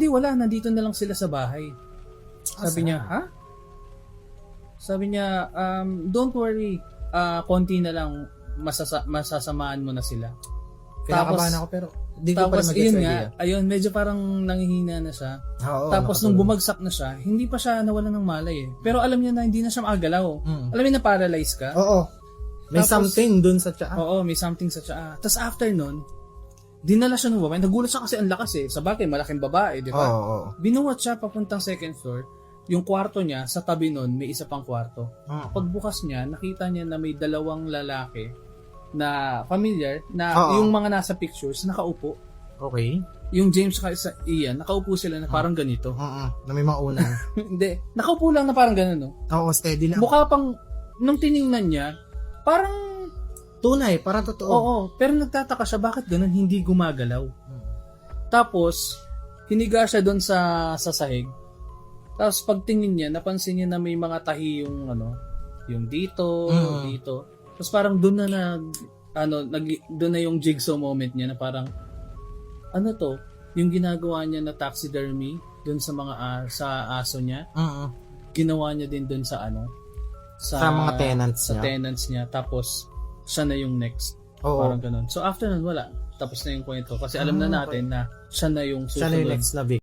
wala, nandito na lang sila sa bahay. Sabi niya, ha? Sabi niya, don't worry, konti na lang, masasamaan mo na sila. Kinakabahan ako pero di ko pa rin tapos mag-gets yun idea. nga, ayun, medyo parang nanghihina na siya. Oo, Tapos nung bumagsak na siya, hindi pa siya nawalan ng malay eh. Pero alam niya na hindi na siya makagalaw. Alam niya na paralyzed ka. Oo. May Tapos, something dun sa tsaa. Oo, may something sa tsaa. Tapos after nun, dinala siya ng babae. Nagulat siya kasi ang lakas eh. Sa bagay, malaking babae, di ba? Oo. Binuhat siya papuntang second floor. Yung kwarto niya, sa tabi nun, may isa pang kwarto. Pagbukas niya, nakita niya na may dalawang lalaki na familiar, na yung mga nasa pictures, nakaupo. Okay. Yung James sa Ian, nakaupo sila na parang ganito. Na may mga unan. Hindi, nakaupo lang na parang gano'n, no? Oo, steady lang. Mukha pang, nung tiningnan niya, parang, tunay, parang totoo. oo, pero nagtataka siya, bakit ganun hindi gumagalaw? Tapos, hiniga siya doon sa sahig. Tapos pagtingin niya, napansin niya na may mga tahi yung yung dito, dito. Tapos parang doon na doon na yung jigsaw moment niya na parang yung ginagawa niya na taxidermy doon sa mga sa aso niya. Ginawa niya din doon sa sa mga tenants sa niya. tenants niya. Tapos siya na yung next. Oo. Parang ganun. So after nun, wala. Tapos na yung kwento kasi alam na natin na siya na yung susunod. Siya na yung next na victim.